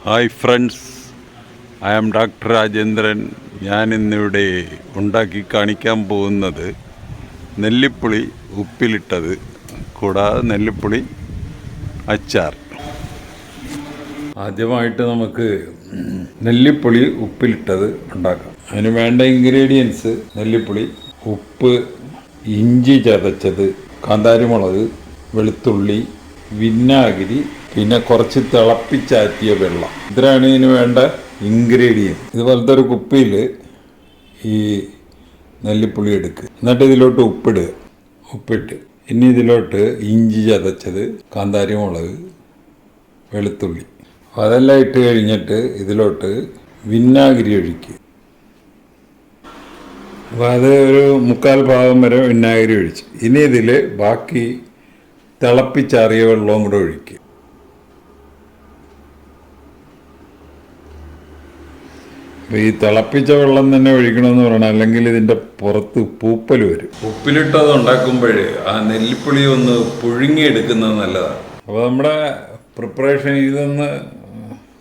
Hi friends, I am doctor Rajendran. ഞാനിന്നിവിടെ ഉണ്ടാക്കി കാണിക്കാൻ പോകുന്നത് നെല്ലിപ്പുളി ഉപ്പിലിട്ടത് കൂടാതെ നെല്ലിപ്പുളി അച്ചാർ. ആദ്യമായിട്ട് നമുക്ക് നെല്ലിപ്പുളി ഉപ്പിലിട്ടത് ഉണ്ടാക്കാം. അതിന് വേണ്ട ഇൻഗ്രീഡിയൻസ്: നെല്ലിപ്പുളി, ഉപ്പ്, ഇഞ്ചി ചതച്ചത്, കാന്താരിമുളക്, വെളുത്തുള്ളി, വിനാഗിരി, പിന്നെ കുറച്ച് തിളപ്പിച്ചാറ്റിയ വെള്ളം. ഇത്രയാണ് ഇതിന് വേണ്ട ഇൻഗ്രീഡിയൻറ്റ്. ഇതുപോലത്തെ ഒരു കുപ്പിയിൽ ഈ നെല്ലിപ്പുളി എടുക്കുക. എന്നിട്ട് ഇതിലോട്ട് ഉപ്പിട്ട് ഇനി ഇതിലോട്ട് ഇഞ്ചി ചതച്ചത്, കാന്താരിമുളക്, വെളുത്തുള്ളി, അതെല്ലാം ഇട്ട് കഴിഞ്ഞിട്ട് ഇതിലോട്ട് വിനാഗിരി ഒഴിക്കുക. അപ്പോൾ അത് ഒരു 3/4 ഭാഗം വരെ വിനാഗിരി ഒഴിച്ച് ഇനി ഇതിൽ ബാക്കി തിളപ്പിച്ചാറിയ വെള്ളവും കൂടെ ഒഴിക്കുക. അപ്പോൾ ഈ തിളപ്പിച്ച വെള്ളം തന്നെ ഒഴിക്കണമെന്ന് പറയണം, അല്ലെങ്കിൽ ഇതിൻ്റെ പുറത്ത് പൂപ്പൽ വരും. ഉപ്പിലിട്ടത് ഉണ്ടാക്കുമ്പോൾ ആ നെല്ലിപ്പുളി ഒന്ന് പുഴുങ്ങിയെടുക്കുന്നത് നല്ലതാണ്. അപ്പോൾ നമ്മുടെ പ്രിപ്പറേഷൻ ഇതൊന്ന്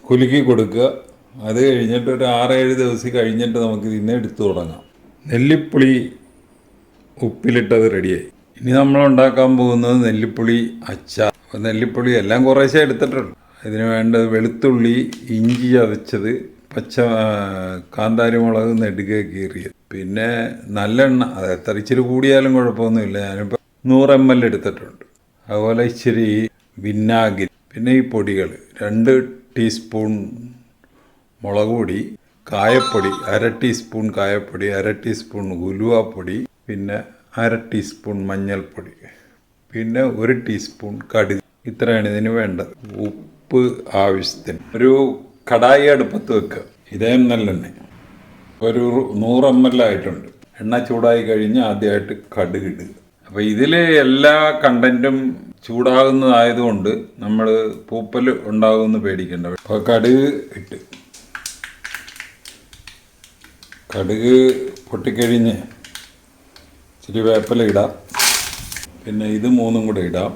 കുലുക്കി കൊടുക്കുക. അത് കഴിഞ്ഞിട്ട് ഒരു 6-7 ദിവസം കഴിഞ്ഞിട്ട് നമുക്ക് ഇതിനെ എടുത്തു തുടങ്ങാം. നെല്ലിപ്പുളി ഉപ്പിലിട്ടത് റെഡിയായി. ഇനി നമ്മൾ ഉണ്ടാക്കാൻ പോകുന്നത് നെല്ലിപ്പുളി അച്ചാർ. അപ്പോൾ നെല്ലിപ്പുളി എല്ലാം കുറേശ്ശെ എടുത്തിട്ടുള്ളൂ. ഇതിന് വേണ്ടത് വെളുത്തുള്ളി, ഇഞ്ചി ചതച്ചത്, കാന്താരിമുളക് നെടുകെ കീറിയത്, പിന്നെ നല്ലെണ്ണ. അത് എത്ര ഇച്ചിരി കൂടിയാലും കുഴപ്പമൊന്നുമില്ല. ഞാനിപ്പോൾ 100 ml എടുത്തിട്ടുണ്ട്. അതുപോലെ ഇച്ചിരി വിനാഗിരി, പിന്നെ ഈ പൊടികൾ: 2 ടീസ്പൂൺ മുളക് പൊടി, കായപ്പൊടി 1/2 ടീസ്പൂൺ കായപ്പൊടി, 1/2 ടീസ്പൂൺ ഉലുവാപ്പൊടി, പിന്നെ 1/2 ടീസ്പൂൺ മഞ്ഞൾപ്പൊടി, പിന്നെ 1 ടീസ്പൂൺ കടുക്. ഇത്രയാണ് ഇതിന് വേണ്ടത്. ഉപ്പ് ആവശ്യത്തിന്. ഒരു കടായി അടുപ്പത്ത് വെക്കുക. ഇതേ നല്ലെണ്ണ ഒരു 100 ml ആയിട്ടുണ്ട്. എണ്ണ ചൂടായി കഴിഞ്ഞ് ആദ്യമായിട്ട് കടുക് ഇടുക. അപ്പോൾ ഇതിൽ എല്ലാ കണ്ടൻറ്റും ചൂടാകുന്നതായതുകൊണ്ട് നമ്മൾ പൂപ്പൽ ഉണ്ടാകുമെന്ന് പേടിക്കേണ്ട. അപ്പോൾ കടുക് ഇട്ട്, കടുക് പൊട്ടിക്കഴിഞ്ഞ് ഇച്ചിരി വേപ്പില ഇടാം. പിന്നെ ഇത് 3 കൂടെ ഇടാം.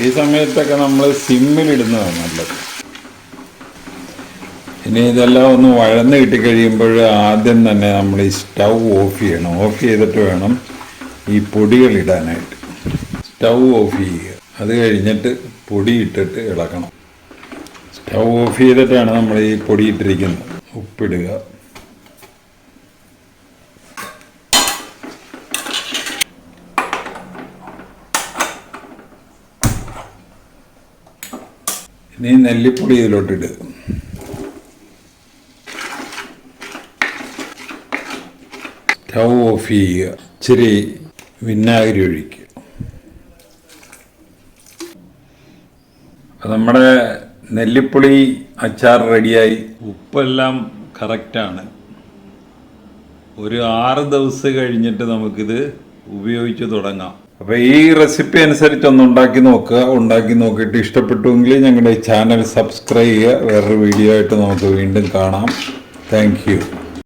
ഈ സമയത്തൊക്കെ നമ്മൾ സിമ്മിലിടുന്നതാണ് നല്ലത്. ഇനി ഇതെല്ലാം ഒന്ന് വഴന്ന് കിട്ടിക്കഴിയുമ്പോൾ ആദ്യം തന്നെ നമ്മൾ ഈ സ്റ്റൗ ഓഫ് ചെയ്യണം. ഓഫ് ചെയ്തിട്ട് വേണം ഈ പൊടികൾ ഇടാനായിട്ട്. സ്റ്റൗ ഓഫ് ചെയ്യുക. അത് കഴിഞ്ഞിട്ട് പൊടി ഇട്ടിട്ട് ഇളക്കണം. സ്റ്റൗ ഓഫ് ചെയ്തിട്ടാണ് നമ്മൾ ഈ പൊടി ഇട്ടിരിക്കുന്നത്. ഉപ്പിടുക. ഇനി നെല്ലിപ്പൊടി ഇതിലോട്ടിടുക. സ്റ്റൗ ഓഫ് ചെയ്യുക. ഇച്ചിരി വിനാഗിരി ഒഴിക്കുക. നമ്മുടെ നെല്ലിപ്പുളി അച്ചാർ റെഡിയായി. ഉപ്പെല്ലാം കറക്റ്റാണ്. ഒരു 6 ദിവസം കഴിഞ്ഞിട്ട് നമുക്കിത് ഉപയോഗിച്ച് തുടങ്ങാം. അപ്പോൾ ഈ റെസിപ്പി അനുസരിച്ചൊന്ന് ഉണ്ടാക്കി നോക്കുക. ഉണ്ടാക്കി നോക്കിയിട്ട് ഇഷ്ടപ്പെട്ടുവെങ്കിൽ ഞങ്ങളുടെ ചാനൽ സബ്സ്ക്രൈബ് ചെയ്യുക. വേറൊരു വീഡിയോ ആയിട്ട് നമുക്ക് വീണ്ടും കാണാം. Thank you.